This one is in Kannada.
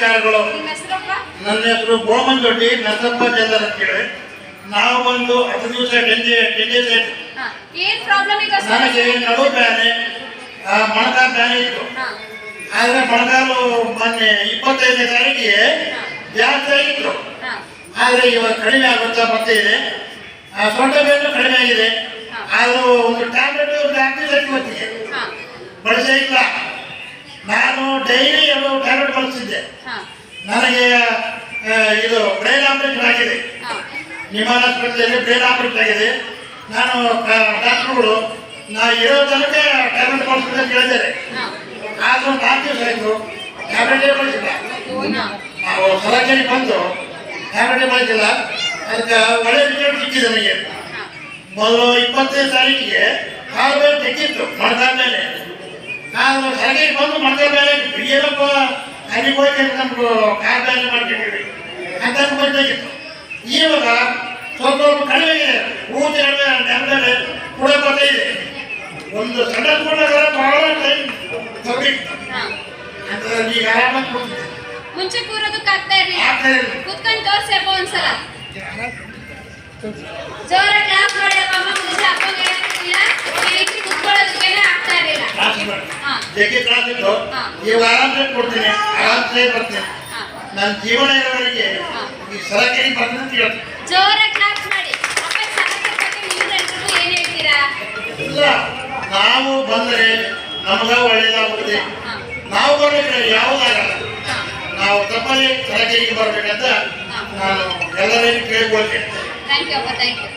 ನಮಸ್ಕಾರಗಳು. ನನ್ನ ಹೆಸರು ಗೋಮನ್ ದೊಡ್ಡಿ ನರಸಪ್ಪ ಜಲ್ಲರ್ ಅಂತೇಳಿ. ನಾವು ಒಂದು 10 ದಿವಸ ನನಗೆ ನಡು ಬ್ಯಾನೆ ಮೊಣಕಾಲ ಬ್ಯಾನೆ ಇತ್ತು. ಆದ್ರೆ ಮೊಣಕಾಲು ಮೊನ್ನೆ 25ನೇ ತಾರೀಕಿಗೆ ಜಾಸ್ತಿ ಆಗಿತ್ತು. ಆದ್ರೆ ಇವಾಗ ಕಡಿಮೆ ಆಗುತ್ತಾ ಬರ್ತಾ ಇದೆ. ಸೊಂಟ ಬೇನು ಕಡಿಮೆ ಆಗಿದೆ. ಆದ್ರೂ ಒಂದು ಟ್ಯಾಬ್ಲೆಟ್ ಹೊತ್ತಿಗೆ ಬಳಸೇ ಇಲ್ಲ. ನಾನು ಡೈಲಿ 2 ಟ್ಯಾಬ್ಲೆಟ್ ಬಳಸ್ತಿದ್ದೆ. ನನಗೆ ಇದು ಬ್ರೈನ್ ಆಪರೇಷನ್ ಆಗಿದೆ. ನಿಮಾನ್ ಆಸ್ಪತ್ರೆಯಲ್ಲಿ ಬ್ರೈನ್ ಆಪರೇಷನ್ ಆಗಿದೆ. ನಾನು ಡಾಕ್ಟರ್ಗಳು ನಾ ಇರೋ ತನಕ ಟ್ಯಾಬ್ಲೆಟ್ ಬಳಸ್ಬೇಕಂತ ಹೇಳಿದ್ದಾರೆ. ಆದ್ರೂ 4 ದಿವಸ ಆಯಿತು ಟ್ಯಾಬ್ಲೆಟೇ ಬಳಸಿಲ್ಲ. ನಾವು ಸಲಕೇರಿ ಬಂದು ಟ್ಯಾಬ್ಲೆಟೇ ಬಳಸಿಲ್ಲ. ಅದಕ್ಕೆ ಒಳ್ಳೆ ರಿಸಲ್ಟ್ ಸಿಕ್ಕಿದೆ ನನಗೆ. ಮೊದಲು 25ನೇ ತಾರೀಕಿಗೆ ಕಾಲು ಬೇರೆ ತೆಗಿತ್ತು ಮೊಣಕಾಲ ಮೇಲೆ. ನಾನು ಸಲಕೇರಿ ಬಂದು ಮೊಣಕಾಲ ಮೇಲೆ ಏನಪ್ಪ ಅಲ್ಲಿ ಹೋಗಿ ನಮ್ಗೆ ಕಾಲು ಬೇರೆ ಮಾಡ್ಕೊಂಡಿದ್ವಿ ಅಂತ ಬಂದಾಗಿತ್ತು. ಇವಾಗ ಸ್ವಲ್ಪ ಕಡಿಮೆ ಇದೆ. ಊಟ ಕಡಿಮೆ ನೆಮ್ಮದಲ್ಲಿ ಕೂಡ ಬರ್ತಾ ಇದೆ. ಒಂದು ಸಣ್ಣ ಕೂಡಾಗ ಬಹಳ ಟೈಮ್ ತಗೋಬೇಕು ಅಂತ ಈಗ ಆರಾಮಾಗಿ ಕೊಡ್ತಿದ್ದೆ. ಮುಂಚೆ ಕೂರೋದಕ್ಕೆ ಆಗ್ತಾ ಇರಲಿಲ್ಲ. ಕೂತ್ಕೊಂಡು ತೋರಿಸಪ್ಪ ಒಂದ್ಸಲ. ಜೋರ ಕ್ಲಾಸ್ ಮಾಡಿ ಅಪ್ಪ ಅಮ್ಮ ಮುಂಚೆ ಅಪ್ಪಂಗೆ ಹೇಳ್ತಿಲ್ಲ. ಈ ರೀತಿ ಕೂತ್ಕೊಳ್ಳೋದಕ್ಕೇನೆ ಆಗ್ತಾ ಇರಲಿಲ್ಲ. ಜಗ್ಗಿ ಕ್ಲಾಸ್ ಇತ್ತು. ಇವಾಗ ಆರಾಮ್ಸೆ ಕೊಡ್ತೀನಿ, ಆರಾಮ್ಸೆ ಬರ್ತೀನಿ. ನನ್ನ ಜೀವನ ಇರೋವರೆಗೆ ಈ ಸಲಕೇರಿ ಬರ್ತೀನಿ ಅಂತ ಹೇಳ್ತೀನಿ. ಜೋರ ಕ್ಲಾಸ್ ಮಾಡಿ. ಅಪ್ಪ ಸಲಕೇರಿ ಬಗ್ಗೆ ನೀವೆಲ್ಲರೂ ಏನ್ ಹೇಳ್ತೀರಾ? ಇಲ್ಲ, ನಾವು ಬಂದರೆ ನಮಗ ಒಳ್ಳೇದಾಗುತ್ತೆ. ನಾವು ಬರ್ಬೇಕ್ರೆ ಯಾವುದಾಗಲ್ಲ. ನಾವು ತಪ್ಪಲ್ಲಿ ಸಲಕೇರಿಗೆ ಬರ್ಬೇಕಂತ ನಾನು ಎಲ್ಲರಿಗೂ ಕೇಳ್ಕೊಳ್ತೇನೆ. ಥ್ಯಾಂಕ್ ಯು ಅಪ್ಪ, ಥ್ಯಾಂಕ್ ಯು.